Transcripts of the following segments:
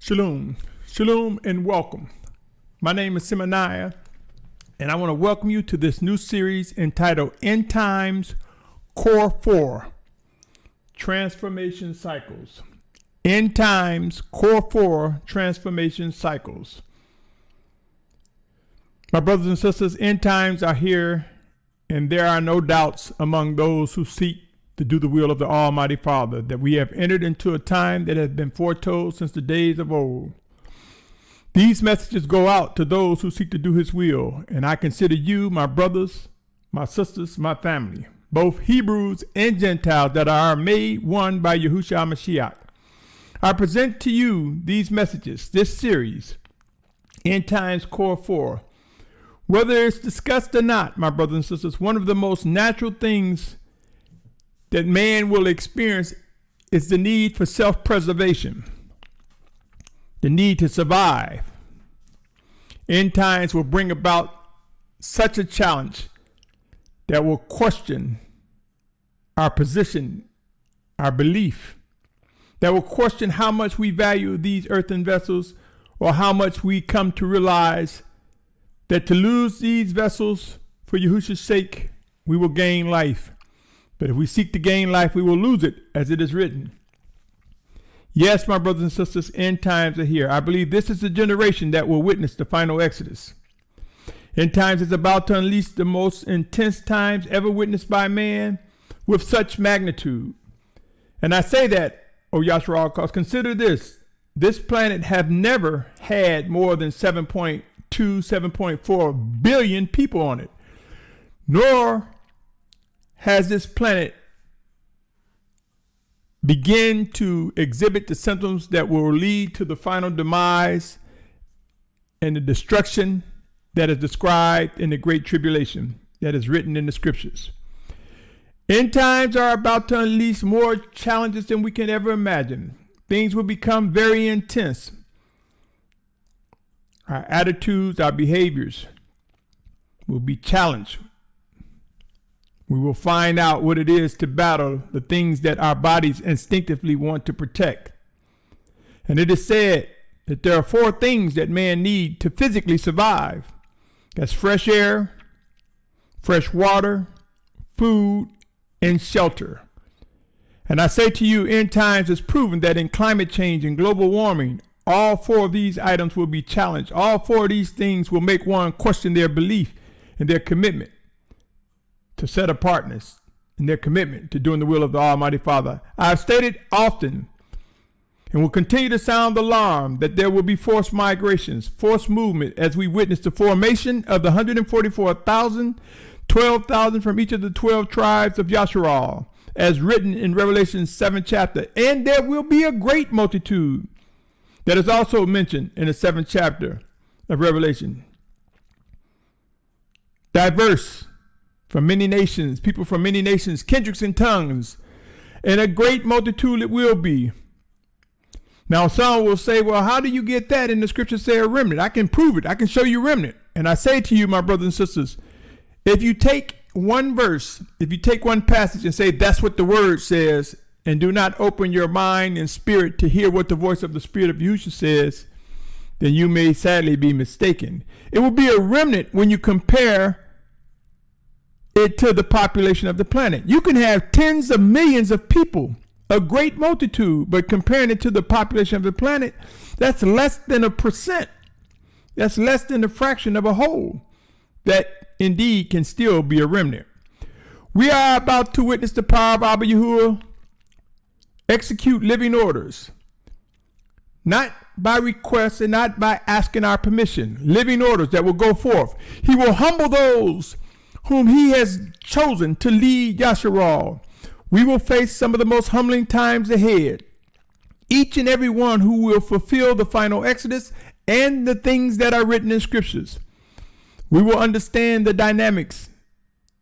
Shalom, Shalom, and welcome. My name is Symmanayah, and I want to welcome you to this new series entitled End Times Core 4, Transformation Cycles. End Times Core 4, Transformation Cycles. My brothers and sisters, end times are here, and there are no doubts among those who seek to do the will of the Almighty Father, that we have entered into a time that has been foretold since the days of old. These messages go out to those who seek to do his will, and I consider you, my brothers, my sisters, my family, both Hebrews and Gentiles that are made one by Yahusha Mashiach. I present to you these messages, this series, End Times Core 4. Whether it's discussed or not, my brothers and sisters, one of the most natural things that man will experience is the need for self-preservation, the need to survive. End times will bring about such a challenge that will question our position, our belief, that will question how much we value these earthen vessels, or how much we come to realize that to lose these vessels for Yahusha's sake, we will gain life. But if we seek to gain life, we will lose it, as it is written. Yes, my brothers and sisters, end times are here. I believe this is the generation that will witness the final Exodus. End times is about to unleash the most intense times ever witnessed by man with such magnitude. And I say that, O Yashar'al, because consider this. This planet have never had more than 7.2, 7.4 billion people on it. Nor has this planet begin to exhibit the symptoms that will lead to the final demise and the destruction that is described in the Great Tribulation that is written in the scriptures. End times are about to unleash more challenges than we can ever imagine. Things will become very intense. Our attitudes, our behaviors will be challenged. We will find out what it is to battle the things that our bodies instinctively want to protect. And it is said that there are 4 things that man needs to physically survive. That's fresh air, fresh water, food, and shelter. And I say to you, end times is proven that in climate change and global warming, all 4 of these items will be challenged. All 4 of these things will make one question their belief and their commitment to set apartness in their commitment to doing the will of the Almighty Father. I have stated often and will continue to sound the alarm that there will be forced migrations, forced movement, as we witness the formation of the 144,000, 12,000 from each of the 12 tribes of Yashar'al, as written in Revelation 7th chapter. And there will be a great multitude that is also mentioned in the 7th chapter of Revelation. Diverse from many nations, people from many nations, kindreds and tongues, and a great multitude it will be. Now some will say, well, how do you get that in the scriptures say a remnant? I can prove it. I can show you remnant. And I say to you, my brothers and sisters, if you take one verse, if you take one passage and say that's what the word says, and do not open your mind and spirit to hear what the voice of the Spirit of Yahusha says, then you may sadly be mistaken. It will be a remnant when you compare it to the population of the planet. You can have tens of millions of people, a great multitude, but comparing it to the population of the planet, that's less than 1%. That's less than a fraction of a whole that indeed can still be a remnant. We are about to witness the power of Abba Yahuah execute living orders, not by request and not by asking our permission. Living orders that will go forth. He will humble those whom he has chosen to lead Yasharal. We will face some of the most humbling times ahead. Each and every one who will fulfill the final Exodus and the things that are written in scriptures. We will understand the dynamics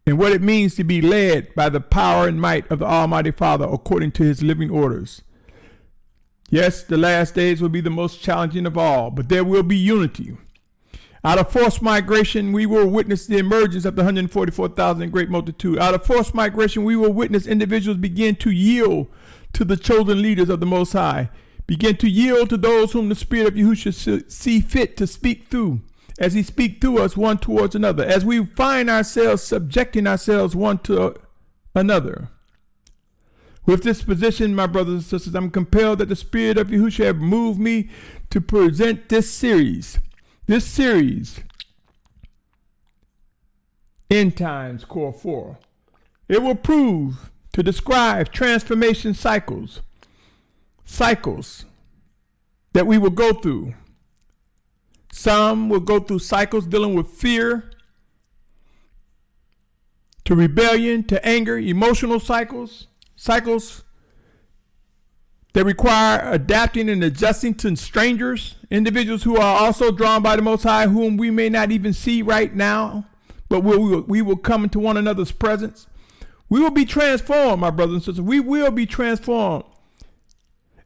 and what it means to be led by the power and might of the Almighty Father according to his living orders. Yes, the last days will be the most challenging of all, but there will be unity. Out of forced migration, we will witness the emergence of the 144,000 great multitude. Out of forced migration, we will witness individuals begin to yield to the chosen leaders of the Most High. begin to yield to those whom the Spirit of Yahusha see fit to speak through, as he speaks through us one towards another, as we find ourselves subjecting ourselves one to another. With this position, my brothers and sisters, I'm compelled that the Spirit of Yahusha have moved me to present this series, End Times Core 4. It will prove to describe transformation cycles that we will go through. Some will go through cycles dealing with fear, to rebellion, to anger, emotional cycles that require adapting and adjusting to strangers, individuals who are also drawn by the Most High, whom we may not even see right now, but we will come into one another's presence. We will be transformed, my brothers and sisters. We will be transformed.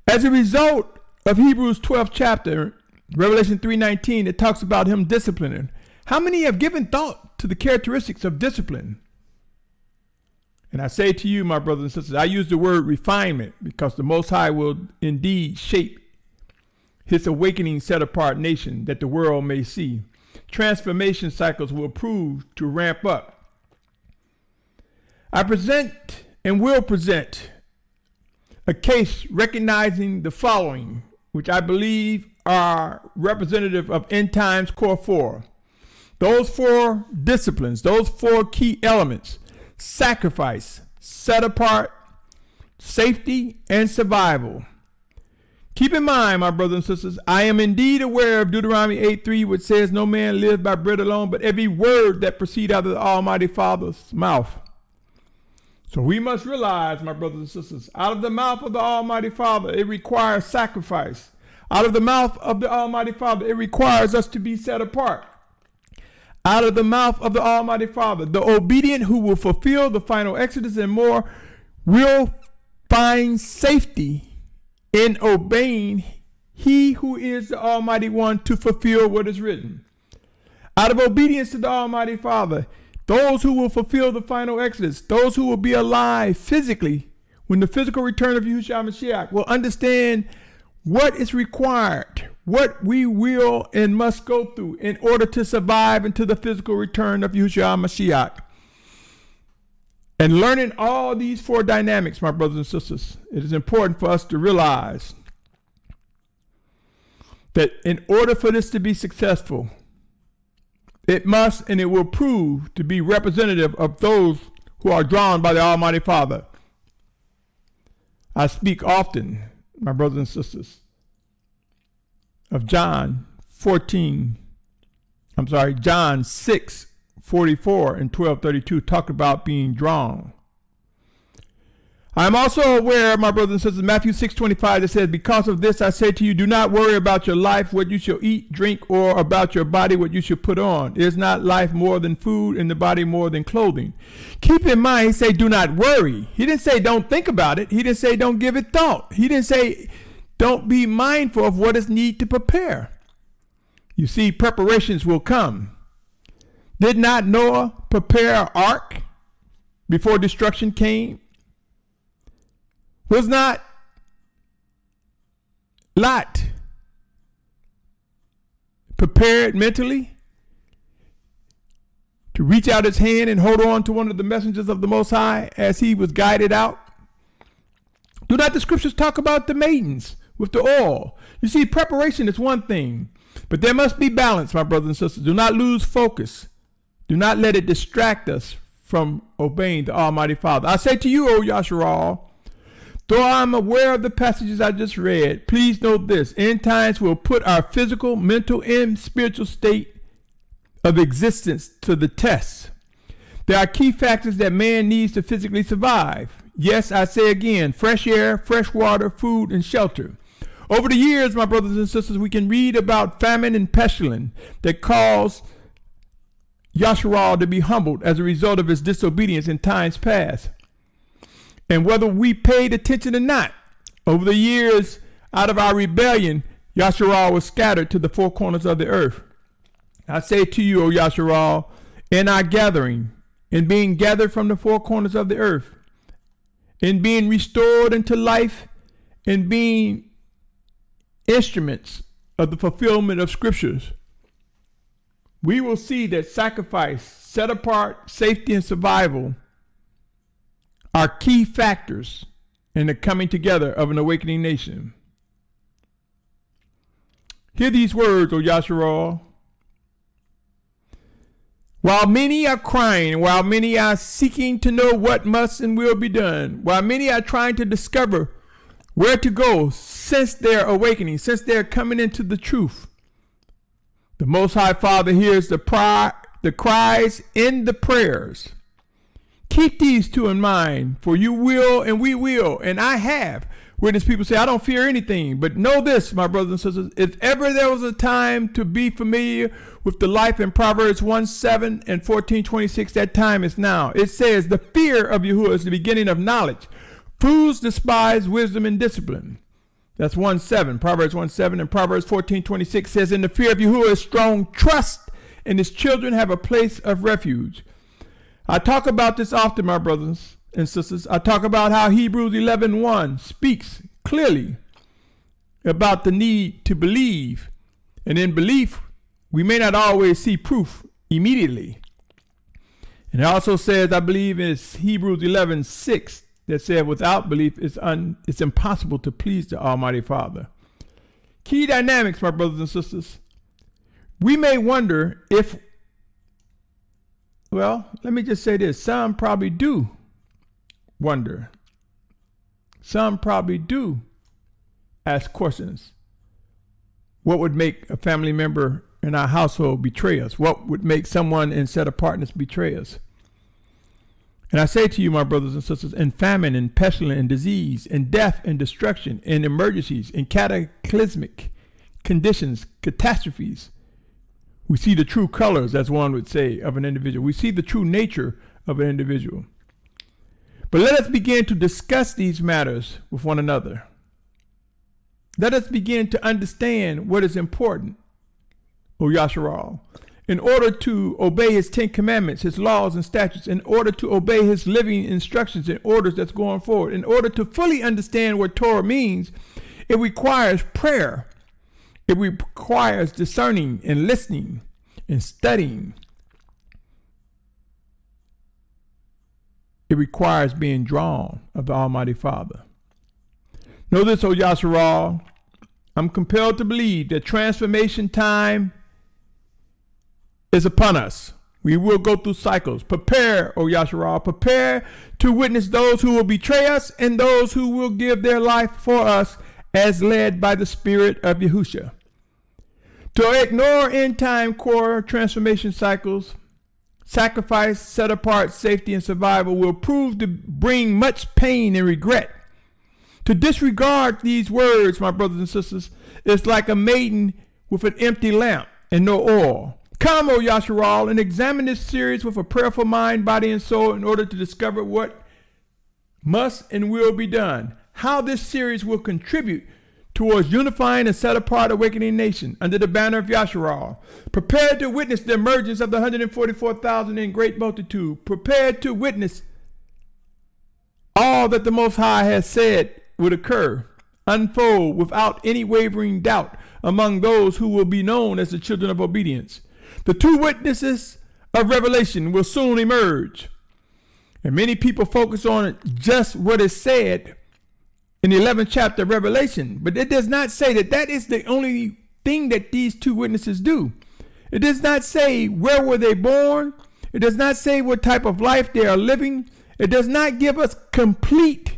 As a result of Hebrews 12th chapter, Revelation 3:19, it talks about him disciplining. How many have given thought to the characteristics of discipline? And I say to you, my brothers and sisters, I use the word refinement because the Most High will indeed shape his awakening set-apart nation that the world may see. Transformation cycles will prove to ramp up. I present and will present a case recognizing the following, which I believe are representative of End Times Core 4. Those 4 disciplines, those 4 key elements: sacrifice, set apart, safety, and survival. Keep in mind, my brothers and sisters, I am indeed aware of Deuteronomy 8:3, which says, "No man lives by bread alone, but every word that proceeds out of the Almighty Father's mouth." So we must realize, my brothers and sisters, out of the mouth of the Almighty Father, it requires sacrifice. Out of the mouth of the Almighty Father, it requires us to be set apart. Out of the mouth of the Almighty Father, the obedient who will fulfill the final exodus and more will find safety in obeying he who is the Almighty One to fulfill what is written. Out of obedience to the Almighty Father, those who will fulfill the final exodus, those who will be alive physically when the physical return of Yahusha Mashiach will understand what is required, what we will and must go through in order to survive into the physical return of Yahusha Mashiach. And learning all these 4 dynamics, my brothers and sisters, it is important for us to realize that in order for this to be successful, it must and it will prove to be representative of those who are drawn by the Almighty Father. I speak often, my brothers and sisters, of John 6:44 and 12:32 talk about being drawn. I am also aware, my brothers and sisters, Matthew 6:25 that says, "Because of this I say to you, do not worry about your life, what you shall eat, drink, or about your body, what you shall put on. Is not life more than food, and the body more than clothing?" Keep in mind, he said, do not worry. He didn't say don't think about it. He didn't say don't give it thought. He didn't say don't be mindful of what is need to prepare. You see, preparations will come. Did not Noah prepare an ark before destruction came? Was not Lot prepared mentally to reach out his hand and hold on to one of the messengers of the Most High as he was guided out? Do not the scriptures talk about the maidens with the oil? You see, preparation is one thing, but there must be balance, my brothers and sisters. Do not lose focus. Do not let it distract us from obeying the Almighty Father. I say to you, O Yashar'al, though I'm aware of the passages I just read, please note this: end times will put our physical, mental, and spiritual state of existence to the test. There are key factors that man needs to physically survive. Yes, I say again, fresh air, fresh water, food, and shelter. Over the years, my brothers and sisters, we can read about famine and pestilence that caused Yasharal to be humbled as a result of his disobedience in times past. And whether we paid attention or not, over the years, out of our rebellion, Yasharal was scattered to the 4 corners of the earth. I say to you, O Yasharal, in our gathering, in being gathered from the 4 corners of the earth, in being restored into life, in being instruments of the fulfillment of scriptures, we will see that sacrifice, set apart, safety, and survival are key factors in the coming together of an awakening nation. Hear these words, O Yashar'al. While many are crying, while many are seeking to know what must and will be done, while many are trying to discover where to go since their awakening, since they're coming into the truth, the Most High Father hears the cries and the prayers. Keep these two in mind, for you will and we will, and I have witnessed people say, I don't fear anything. But know this, my brothers and sisters, if ever there was a time to be familiar with the life in Proverbs 1:7 and 14:26, that time is now. It says, the fear of Yahuah is the beginning of knowledge. Fools despise wisdom and discipline. That's 1:7, Proverbs 1:7, and Proverbs 14:26 says, in the fear of Yahuah is strong trust, and his children have a place of refuge. I talk about this often, my brothers and sisters. I talk about how Hebrews 11:1 speaks clearly about the need to believe. And in belief, we may not always see proof immediately. And it also says, I believe it's Hebrews 11:6 that said, without belief, it's impossible to please the Almighty Father. Key dynamics, my brothers and sisters. We may wonder if, well, let me just say this. Some probably do wonder. Some probably do ask questions. What would make a family member in our household betray us? What would make someone in set apartness betray us? And I say to you, my brothers and sisters, in famine, in pestilence, in disease, in death, in destruction, in emergencies, in cataclysmic conditions, catastrophes, we see the true colors, as one would say, of an individual. We see the true nature of an individual. But let us begin to discuss these matters with one another. Let us begin to understand what is important, O Yasharal, in order to obey his 10 commandments, his laws and statutes, in order to obey his living instructions and orders that's going forward. In order to fully understand what Torah means, it requires prayer. It requires discerning and listening and studying. It requires being drawn of the Almighty Father. Know this, O Yasharal, I'm compelled to believe that transformation time is upon us. We will go through cycles. Prepare, O Yasharal, prepare to witness those who will betray us and those who will give their life for us as led by the Spirit of Yahusha. To ignore end-time core transformation cycles, sacrifice, set apart, safety, and survival will prove to bring much pain and regret. To disregard these words, my brothers and sisters, is like a maiden with an empty lamp and no oil. Come, O Yasharal, and examine this series with a prayerful mind, body, and soul in order to discover what must and will be done. How this series will contribute towards unifying a set-apart awakening nation under the banner of Yasharal. Prepared to witness the emergence of the 144,000 in great multitude. Prepared to witness all that the Most High has said would occur, unfold without any wavering doubt among those who will be known as the children of obedience. The two witnesses of Revelation will soon emerge. And many people focus on just what is said in the 11th chapter of Revelation, but it does not say that that is the only thing that these two witnesses do. It does not say where were they born. It does not say what type of life they are living. It does not give us complete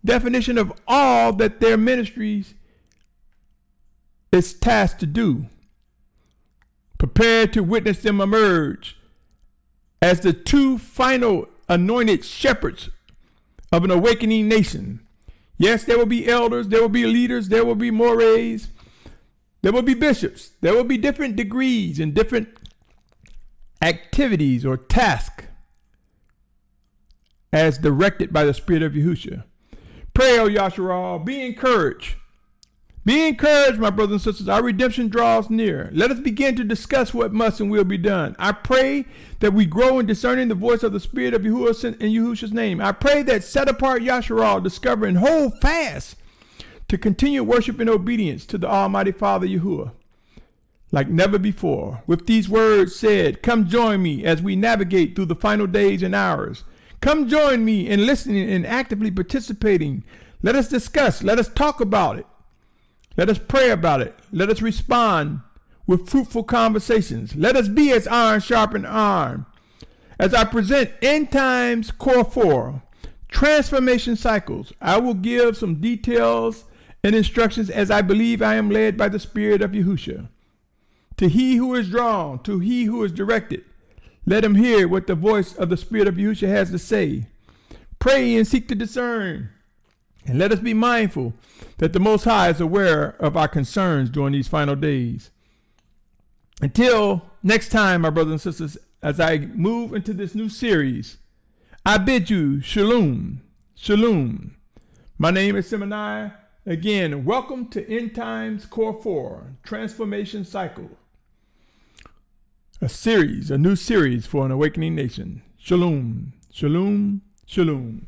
definition of all that their ministries is tasked to do. Prepare to witness them emerge as the two final anointed shepherds of an awakening nation. Yes, there will be elders, there will be leaders, there will be mores, there will be bishops, there will be different degrees and different activities or tasks as directed by the Spirit of Yahusha. Pray, O Yasharal, be encouraged. Be encouraged, my brothers and sisters. Our redemption draws near. Let us begin to discuss what must and will be done. I pray that we grow in discerning the voice of the Spirit of Yahuah in Yahusha's name. I pray that set apart Yasharal discover and hold fast to continue worship and obedience to the Almighty Father Yahuah like never before. With these words said, come join me as we navigate through the final days and hours. Come join me in listening and actively participating. Let us discuss. Let us talk about it. Let us pray about it. Let us respond with fruitful conversations. Let us be as iron sharpen iron. As I present End Times Core 4, Transformation Cycles, I will give some details and instructions as I believe I am led by the Spirit of Yahusha. To he who is drawn, to he who is directed, let him hear what the voice of the Spirit of Yahusha has to say. Pray and seek to discern. And let us be mindful that the Most High is aware of our concerns during these final days. Until next time, my brothers and sisters, as I move into this new series, I bid you Shalum, Shalum. My name is Symmanayah. Again, welcome to End Times Core 4, Transformation Cycle. A new series for an awakening nation. Shalom, shalom, shalom.